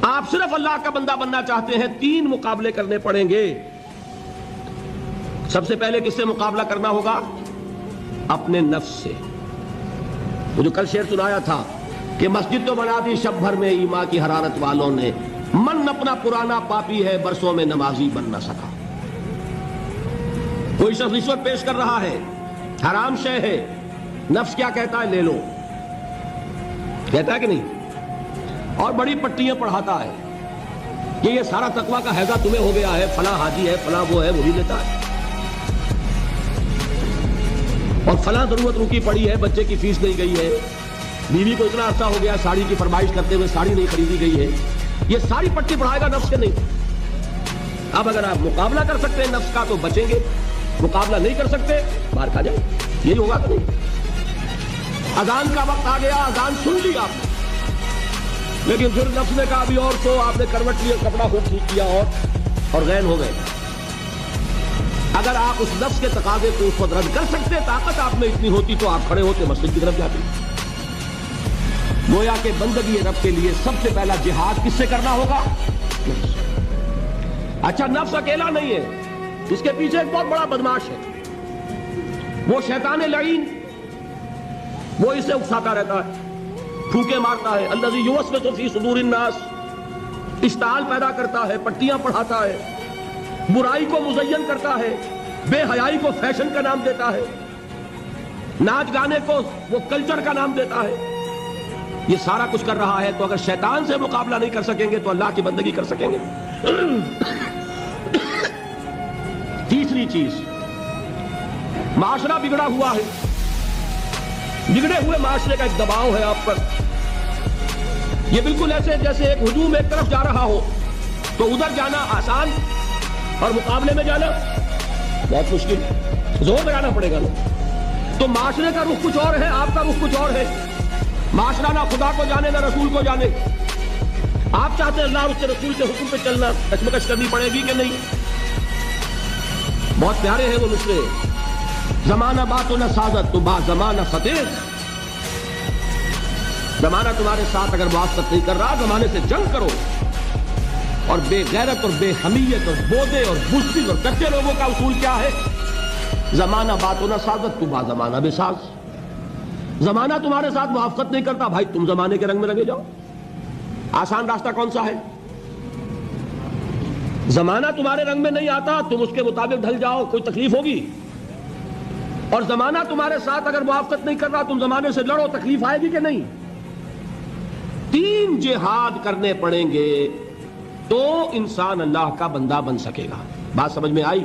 آپ صرف اللہ کا بندہ بننا چاہتے ہیں، 3 مقابلے کرنے پڑیں گے۔ سب سے پہلے کس سے مقابلہ کرنا ہوگا؟ اپنے نفس سے۔ وہ جو کل شعر سنایا تھا کہ مسجد تو بنا دی شب بھر میں ایمان کی حرارت والوں نے، من اپنا پرانا پاپی ہے برسوں میں نمازی بن نہ سکا۔ کوئی شخص رشوت پیش کر رہا ہے، حرام شے ہے، نفس کیا کہتا ہے؟ لے لو، کہتا ہے کہ نہیں؟ اور بڑی پٹیاں پڑھاتا ہے کہ یہ سارا تقویٰ کا حیضہ تمہیں ہو گیا ہے، فلاں حاجی ہے، فلاں وہ ہے، وہ بھی لیتا ہے، اور فلاں ضرورت رکی پڑی ہے، بچے کی فیس نہیں گئی ہے، بیوی کو اتنا عرصہ ہو گیا ساڑی کی فرمائش کرتے ہوئے ساڑی نہیں خریدی گئی ہے، یہ ساری پٹی پڑھائے گا نفس کے نہیں۔ اب اگر آپ مقابلہ کر سکتے ہیں نفس کا تو بچیں گے، مقابلہ نہیں کر سکتے باہر کھا جائیں، یہی ہوگا کہ نہیں؟ اذان کا وقت آ گیا، اذان سن لی آپ نے، لیکن پھر نفس نے کہا ابھی اور تو آپ نے کروٹ لیا، کپڑا خوب ٹھیک کیا اور غین ہو گئے۔ اگر آپ اس نفس کے تقاضے کو اس وقت رد کر سکتے، طاقت آپ میں اتنی ہوتی تو آپ کھڑے ہوتے مسجد کی طرف جاتے۔ گویا کہ بندگی رب کے لیے سب سے پہلا جہاد کس سے کرنا ہوگا؟ نفس۔ اچھا نفس اکیلا نہیں ہے، اس کے پیچھے ایک بہت بڑا بدماش ہے، وہ شیطان لعین، وہ اسے اکساتا رہتا ہے، پھوکے مارتا ہے، الذی یوسوس فی صدور الناس، اشتعال پیدا کرتا ہے، پٹیاں پڑھاتا ہے، برائی کو مزین کرتا ہے، بے حیائی کو فیشن کا نام دیتا ہے، ناچ گانے کو وہ کلچر کا نام دیتا ہے، یہ سارا کچھ کر رہا ہے۔ تو اگر شیطان سے مقابلہ نہیں کر سکیں گے تو اللہ کی بندگی کر سکیں گے؟ تیسری چیز، معاشرہ بگڑا ہوا ہے، بگڑے ہوئے معاشرے کا ایک دباؤ ہے آپ پر، یہ بالکل ایسے جیسے ایک ہجوم ایک طرف جا رہا ہو تو ادھر جانا آسان اور مقابلے میں جانا بہت مشکل، زور لگانا پڑے گا نا۔ تو معاشرے کا رخ کچھ اور ہے، آپ کا رخ کچھ اور ہے، معاشرہ نہ خدا کو جانے نہ رسول کو جانے، آپ چاہتے ہیں اللہ اور اس کے رسول کے حکم پہ چلنا، کشمکش کرنی پڑے گی کہ نہیں؟ بہت پیارے ہیں وہ نسخے، زمانہ بات و نہ سازت تو با زمانہ فتح، زمانہ تمہارے ساتھ اگر موافقت نہیں کر رہا زمانے سے جنگ کرو۔ اور بے غیرت اور بے حمیت اور بودے اور بزدل اور کچے لوگوں کا اصول کیا ہے؟ زمانہ بات و نہ سازت تو با زمانہ بے ساز، زمانہ تمہارے ساتھ موافقت نہیں کرتا، بھائی تم زمانے کے رنگ میں لگے جاؤ۔ آسان راستہ کون سا ہے؟ زمانہ تمہارے رنگ میں نہیں آتا، تم اس کے مطابق ڈھل جاؤ، کوئی تکلیف ہوگی، اور زمانہ تمہارے ساتھ اگر موافقت نہیں کر رہا تم زمانے سے لڑو، تکلیف آئے گی کہ نہیں؟ 3 جہاد کرنے پڑیں گے تو انسان اللہ کا بندہ بن سکے گا۔ بات سمجھ میں آئی؟